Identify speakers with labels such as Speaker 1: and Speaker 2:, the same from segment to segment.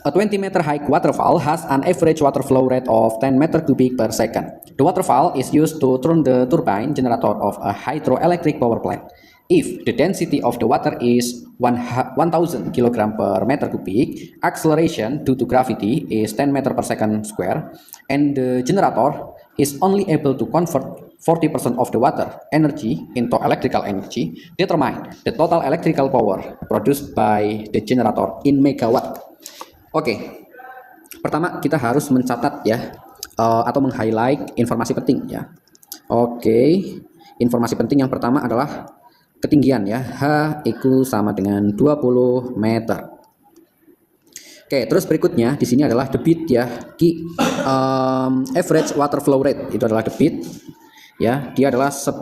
Speaker 1: A 20-meter high waterfall has an average water flow rate of 10 meter cubic per second. The waterfall is used to turn the turbine generator of a hydroelectric power plant. If the density of the water is 1000 kg per meter cubic, acceleration due to gravity is 10 meter per second square, and the generator is only able to convert 40% of the water energy into electrical energy, determine the total electrical power produced by the generator in megawatt. Oke, pertama kita harus mencatat ya, atau meng-highlight informasi penting ya. Oke, informasi penting yang pertama adalah ketinggian ya, H itu sama dengan 20 meter. Oke, terus berikutnya di sini adalah debit ya, average water flow rate itu adalah debit ya, dia adalah 10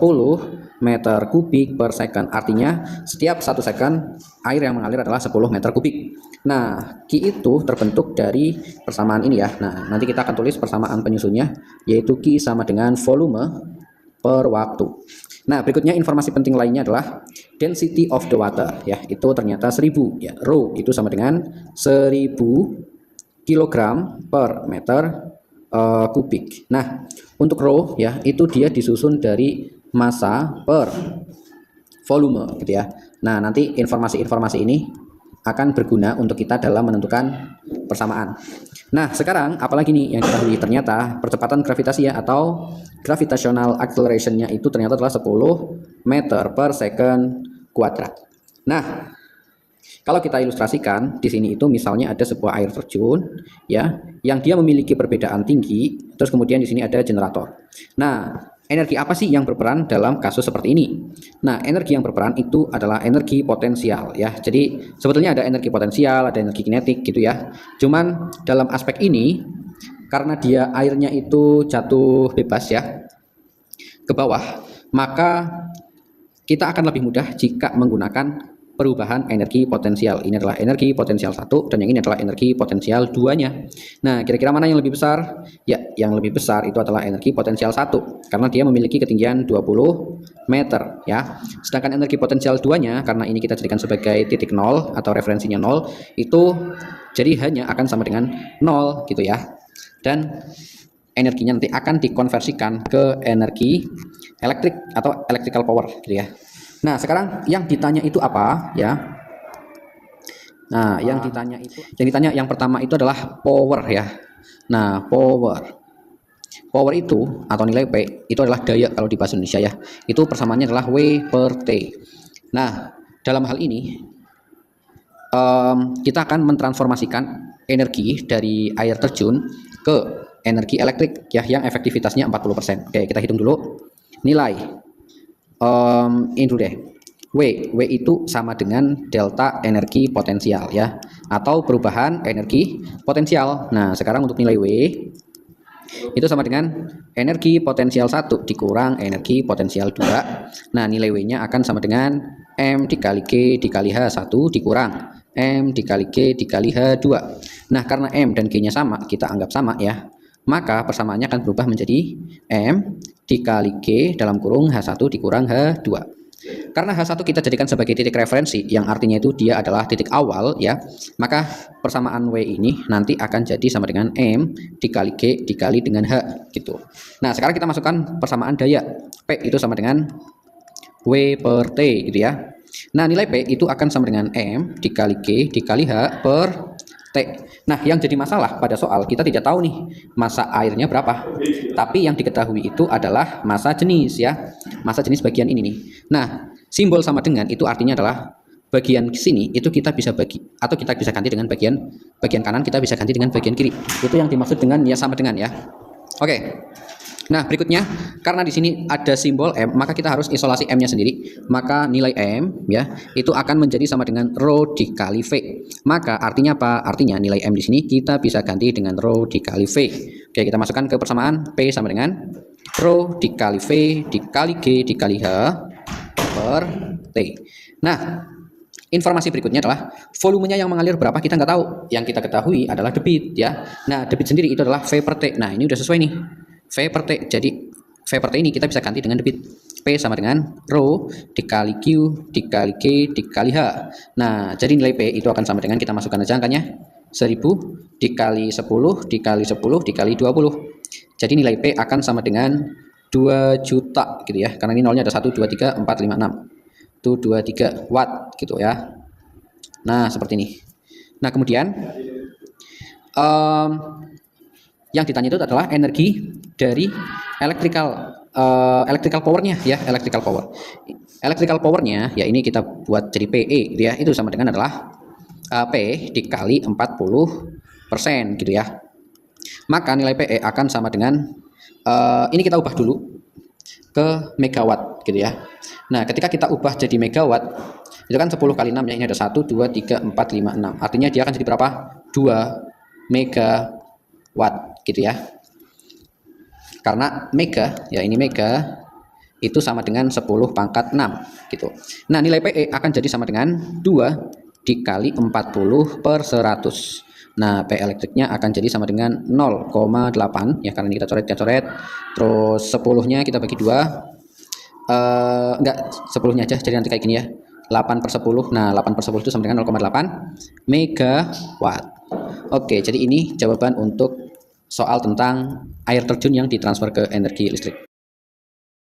Speaker 1: meter kubik per second, artinya setiap 1 second air yang mengalir adalah 10 meter kubik. Nah, Q itu terbentuk dari persamaan ini ya. Nah, nanti kita akan tulis persamaan penyusunnya, yaitu Q sama dengan volume per waktu. Nah, berikutnya informasi penting lainnya adalah density of the water ya, itu ternyata 1000 ya. Rho itu sama dengan 1000 kg per meter kubik. Nah, untuk rho ya, itu dia disusun dari massa per volume gitu ya. Nah, nanti informasi-informasi ini akan berguna untuk kita dalam menentukan persamaan. Nah, sekarang apalagi nih yang kita lihat, ternyata percepatan gravitasi ya, atau gravitational acceleration-nya itu ternyata adalah 10 meter per second kuadrat. Nah, kalau kita ilustrasikan di sini itu misalnya ada sebuah air terjun ya, yang dia memiliki perbedaan tinggi, terus kemudian di sini ada generator. Nah, energi apa sih yang berperan dalam kasus seperti ini? Nah, energi yang berperan itu adalah energi potensial ya. Jadi sebetulnya ada energi potensial, ada energi kinetik gitu ya. Cuman dalam aspek ini karena dia airnya itu jatuh bebas ya ke bawah, maka kita akan lebih mudah jika menggunakan perubahan energi potensial. Ini adalah energi potensial 1 dan yang ini adalah energi potensial 2-nya. Nah, kira-kira mana yang lebih besar? Ya, yang lebih besar itu adalah energi potensial 1 karena dia memiliki ketinggian 20 meter ya. Sedangkan energi potensial 2-nya, karena ini kita jadikan sebagai titik 0 atau referensinya 0, itu jadi hanya akan sama dengan 0 gitu ya. Dan energinya nanti akan dikonversikan ke energi elektrik atau electrical power gitu ya. Nah, sekarang yang ditanya itu apa ya? Nah, yang ditanya yang pertama itu adalah power ya. Nah, power itu atau nilai P itu adalah daya kalau di bahasa Indonesia ya. Itu persamaannya adalah W per T. Nah, dalam hal ini kita akan mentransformasikan energi dari air terjun ke energi elektrik ya, yang efektivitasnya 40%. Oke, kita hitung dulu nilai. Ini dulu deh. W itu sama dengan delta energi potensial ya, atau perubahan energi potensial. Nah, sekarang untuk nilai W itu sama dengan energi potensial 1 dikurang energi potensial 2. Nah, nilai W-nya akan sama dengan M dikali G dikali H1 dikurang M dikali G dikali H2. Nah, karena M dan G-nya sama, kita anggap sama ya, maka persamaannya akan berubah menjadi M dikali G dalam kurung H1 dikurang H2. Karena H1 kita jadikan sebagai titik referensi, yang artinya itu dia adalah titik awal ya, maka persamaan W ini nanti akan jadi sama dengan M dikali G dikali dengan H gitu. Nah, sekarang kita masukkan persamaan daya. P itu sama dengan W per T gitu ya. Nah, nilai P itu akan sama dengan M dikali G dikali H per T. Nah, yang jadi masalah pada soal, kita tidak tahu nih massa airnya berapa, tapi yang diketahui itu adalah massa jenis ya, massa jenis bagian ini nih. Nah, simbol sama dengan itu artinya adalah bagian sini itu kita bisa bagi, atau kita bisa ganti dengan bagian kanan, kita bisa ganti dengan bagian kiri. Itu yang dimaksud dengan ya sama dengan ya. Oke. Nah, berikutnya karena di sini ada simbol M, maka kita harus isolasi M-nya sendiri. Maka nilai M ya itu akan menjadi sama dengan rho dikali V. Maka artinya apa? Artinya nilai M di sini kita bisa ganti dengan rho dikali V. Oke, kita masukkan ke persamaan P sama dengan rho dikali V dikali G dikali H per T. Nah, informasi berikutnya adalah volumenya yang mengalir berapa kita nggak tahu. Yang kita ketahui adalah debit ya. Nah, debit sendiri itu adalah V per T. Nah, ini udah sesuai nih. V per T. Jadi V per T ini kita bisa ganti dengan debit. P sama dengan rho dikali Q dikali G dikali H. Nah, jadi nilai P itu akan sama dengan, kita masukkan aja angkanya, 1000 dikali 10 dikali 10 dikali 20. Jadi nilai P akan sama dengan 2 juta gitu ya. Karena ini nolnya ada 1, 2, 3, 4, 5, 6. Itu 23 watt gitu ya. Nah, seperti ini. Nah, kemudian yang ditanya itu adalah energi dari electrical powernya ya, electrical power. Electrical powernya ya ini kita buat jadi PE gitu ya. Itu sama dengan adalah P dikali 40% gitu ya. Maka nilai PE akan sama dengan ini kita ubah dulu ke megawatt gitu ya. Nah, ketika kita ubah jadi megawatt, itu kan 10 kali 6 ya. Ini ada 1, 2, 3, 4, 5, 6. Artinya dia akan jadi berapa? 2 megawatt gitu ya. Karena mega, ya ini mega itu sama dengan 10 pangkat 6 gitu. Nah, nilai PE akan jadi sama dengan 2 dikali 40 per 100. Nah, P elektriknya akan jadi sama dengan 0,8 ya, karena ini kita coret. Terus 10-nya kita bagi 2. Enggak, 10-nya aja, jadi nanti kayak gini ya. 8 per 10. Nah, 8 per 10 itu sama dengan 0,8 megawatt. Oke, jadi ini jawaban untuk soal tentang air terjun yang ditransfer ke energi listrik.